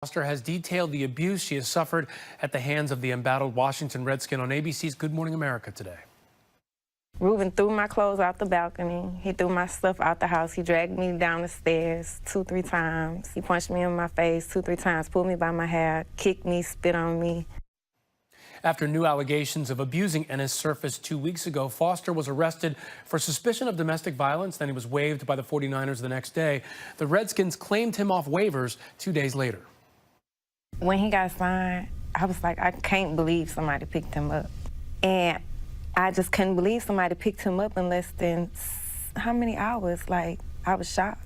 Foster has detailed the abuse she has suffered at the hands of the embattled Washington Redskin on ABC's Good Morning America today. Ruben threw my clothes out the balcony. He threw my stuff out the house. He dragged me down the stairs 2-3 times. He punched me in my face 2-3 times, pulled me by my hair, kicked me, spit on me. After new allegations of abusing Ennis surfaced 2 weeks ago, Foster was arrested for suspicion of domestic violence. Then he was waived by the 49ers the next day. The Redskins claimed him off waivers 2 days later. When he got signed, I was like, I can't believe somebody picked him up. And I just couldn't believe somebody picked him up in less than how many hours? Like, I was shocked.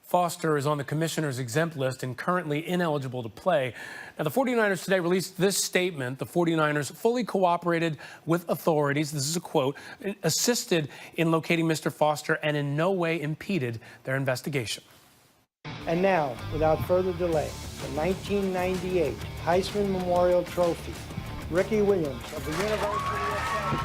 Foster is on the commissioner's exempt list and currently ineligible to play. Now, the 49ers today released this statement. The 49ers fully cooperated with authorities, this is a quote, assisted in locating Mr. Foster and in no way impeded their investigation. And now, without further delay, the 1998 Heisman Memorial Trophy, Ricky Williams of the University of Texas.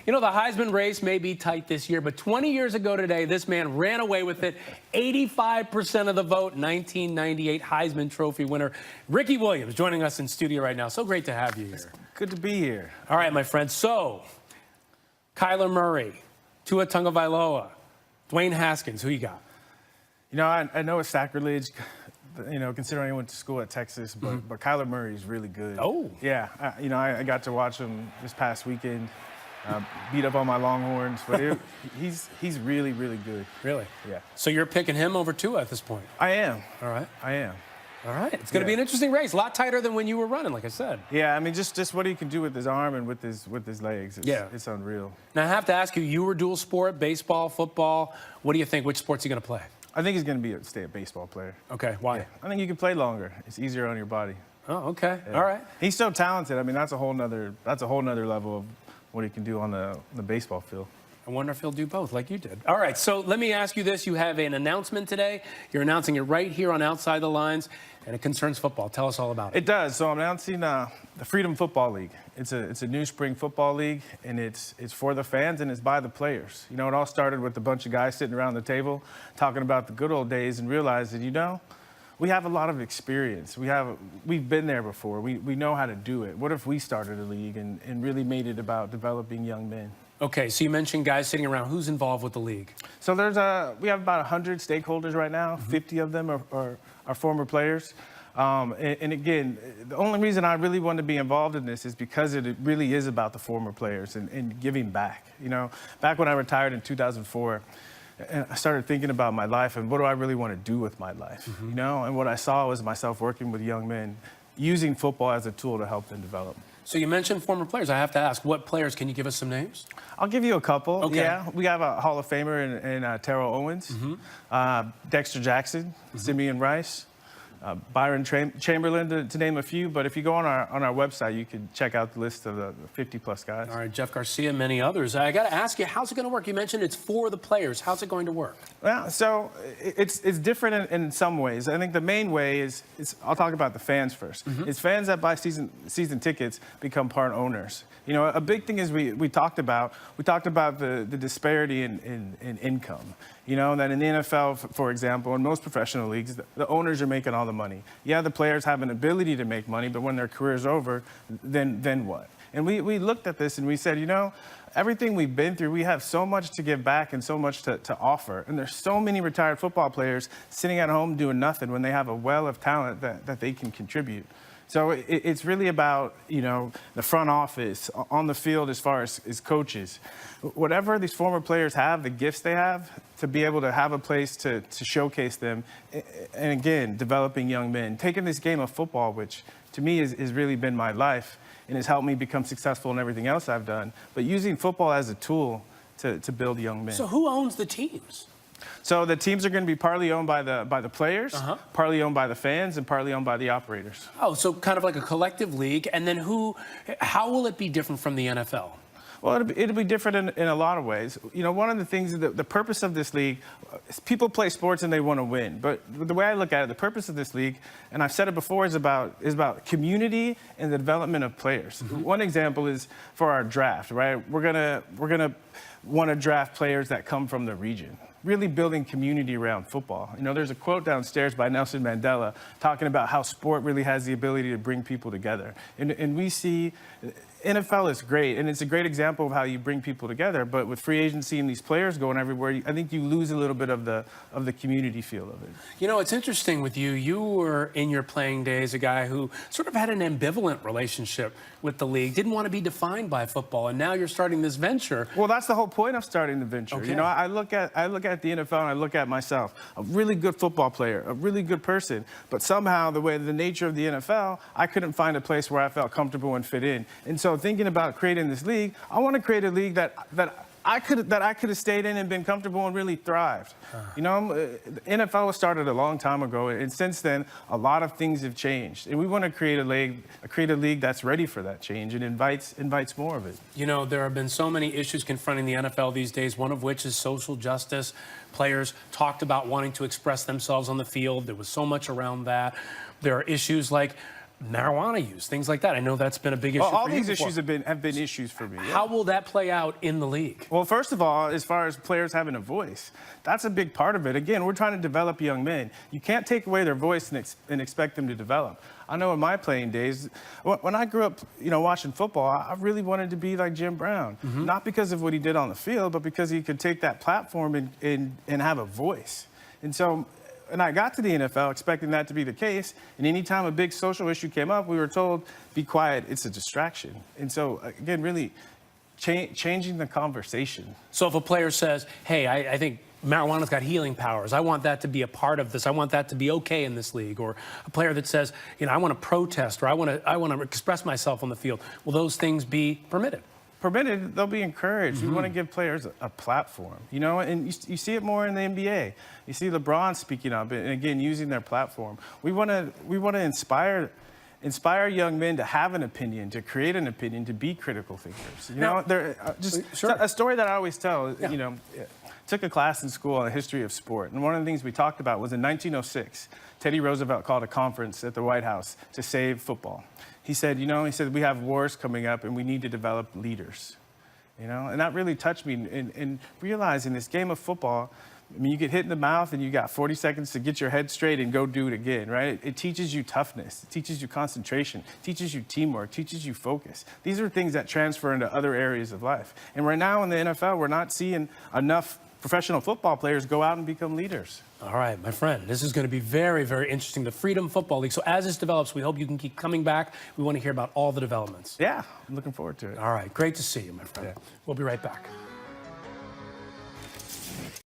You know, the Heisman race may be tight this year, but 20 years ago today, this man ran away with it. 85% of the vote, 1998 Heisman Trophy winner, Ricky Williams, joining us in studio right now. So great to have you here. It's good to be here. All right, my friend. So, Kyler Murray, Tua Tagovailoa, Dwayne Haskins, who you got? You know, I know it's sacrilege, you know, considering I went to school at Texas, but Kyler Murray is really good. Oh. Yeah, I got to watch him this past weekend. Beat up on my Longhorns, but he's really, really good. Really? Yeah. So you're picking him over Tua at this point? I am. All right. I am. All right. It's going to be an interesting race. A lot tighter than when you were running, like I said. Yeah, I mean, just what he can do with his arm and with his legs. It's unreal. Now, I have to ask you, you were dual sport, baseball, football. What do you think? Which sport's he going to play? I think he's going to stay a baseball player. Okay. Why? Yeah. I think you can play longer. It's easier on your body. Oh, okay. Yeah. All right. He's so talented. I mean, that's a whole nother level of what he can do on the baseball field. I wonder if he'll do both like you did. All right, so let me ask you this. You have an announcement today. You're announcing it right here on Outside the Lines, and it concerns football. Tell us all about it. It does. So I'm announcing the Freedom Football League. It's a new spring football league, and it's for the fans, and it's by the players. You know, it all started with a bunch of guys sitting around the table talking about the good old days and realizing, you know, we have a lot of experience. We've been there before. We know how to do it. What if we started a league and really made it about developing young men? Okay, so you mentioned guys sitting around. Who's involved with the league? So we have about 100 stakeholders right now. 50 of them are former players. And again, the only reason I really want to be involved in this is because it really is about the former players and giving back. You know, back when I retired in 2004, and I started thinking about my life and what do I really want to do with my life, you know? And what I saw was myself working with young men, using football as a tool to help them develop. So you mentioned former players. I have to ask, what players? Can you give us some names? I'll give you a couple. Okay. Yeah, we have a Hall of Famer in Terrell Owens, Dexter Jackson, Simeon Rice, Byron Chamberlain, to name a few. But if you go on our website, you can check out the list of the 50-plus guys. All right, Jeff Garcia, many others. I got to ask you, how's it going to work? You mentioned it's for the players. How's it going to work? Well, so it's different in some ways. I think the main way is I'll talk about the fans first. It's fans that buy season tickets become part owners. You know, a big thing is we talked about the disparity in income. You know, that in the NFL, for example, in most professional leagues, the owners are making all the money. Yeah, the players have an ability to make money, but when their career's over, then what? And we looked at this and we said, you know, everything we've been through, we have so much to give back and so much to offer. And there's so many retired football players sitting at home doing nothing when they have a well of talent that they can contribute. So it's really about, you know, the front office, on the field as far as coaches. Whatever these former players have, the gifts they have, to be able to have a place to showcase them. And again, developing young men. Taking this game of football, which to me has really been my life and has helped me become successful in everything else I've done, but using football as a tool to build young men. So who owns the teams? So the teams are going to be partly owned by the players, partly owned by the fans, and partly owned by the operators. Oh, so kind of like a collective league. And then how will it be different from the NFL? Well, it'll be different in a lot of ways. You know, one of the things, the purpose of this league, people play sports and they want to win. But the way I look at it, the purpose of this league, and I've said it before, is about community and the development of players. One example is for our draft, right? We're gonna want to draft players that come from the region. really building community around football. You know, there's a quote downstairs by Nelson Mandela talking about how sport really has the ability to bring people together. And we see NFL is great, and it's a great example of how you bring people together. But with free agency and these players going everywhere, I think you lose a little bit of the community feel of it. You know, it's interesting with you. You were, in your playing days, a guy who sort of had an ambivalent relationship with the league, didn't want to be defined by football, and now you're starting this venture. Well, that's the whole point of starting the venture. Okay. You know, I look at the NFL and I look at myself, a really good football player, a really good person, but somehow the nature of the NFL, I couldn't find a place where I felt comfortable and fit in. And so thinking about creating this league, I want to create a league that I could have stayed in and been comfortable and really thrived. You know, the NFL was started a long time ago, and since then, a lot of things have changed. And we want to create a league that's ready for that change and invites more of it. You know, there have been so many issues confronting the NFL these days, one of which is social justice. Players talked about wanting to express themselves on the field. There was so much around that. There are issues like marijuana use, things like that. I know that's been a big issue Well, all for you these before. issues have been issues for me. Yeah. How will that play out in the league? Well, first of all, as far as players having a voice, that's a big part of it. Again, we're trying to develop young men. You can't take away their voice and expect them to develop. I know in my playing days, when I grew up, you know, watching football, I really wanted to be like Jim Brown. Not because of what he did on the field, but because he could take that platform and have a voice. And I got to the NFL expecting that to be the case. And anytime a big social issue came up, we were told, be quiet, it's a distraction. And so, again, really changing the conversation. So if a player says, hey, I think marijuana's got healing powers, I want that to be a part of this, I want that to be okay in this league, or a player that says, you know, I want to protest, or I want to express myself on the field, will those things be permitted? Permitted, they'll be encouraged. We want to give players a platform, you know, and you see it more in the NBA. You see LeBron speaking up and again using their platform. We want to inspire young men to have an opinion, to create an opinion, to be critical thinkers. You know, Sure. a story that I always tell. Yeah. You know, took a class in school on the history of sport, and one of the things we talked about was in 1906, Teddy Roosevelt called a conference at the White House to save football. He said, we have wars coming up and we need to develop leaders, you know? And that really touched me in realizing this game of football, I mean, you get hit in the mouth and you got 40 seconds to get your head straight and go do it again, right? It teaches you toughness, it teaches you concentration, teaches you teamwork, teaches you focus. These are things that transfer into other areas of life. And right now in the NFL, we're not seeing enough professional football players go out and become leaders. All right, my friend, this is going to be very, very interesting, the Freedom Football League. So as this develops, we hope you can keep coming back. We want to hear about all the developments. Yeah, I'm looking forward to it. All right, great to see you, my friend. Yeah. We'll be right back.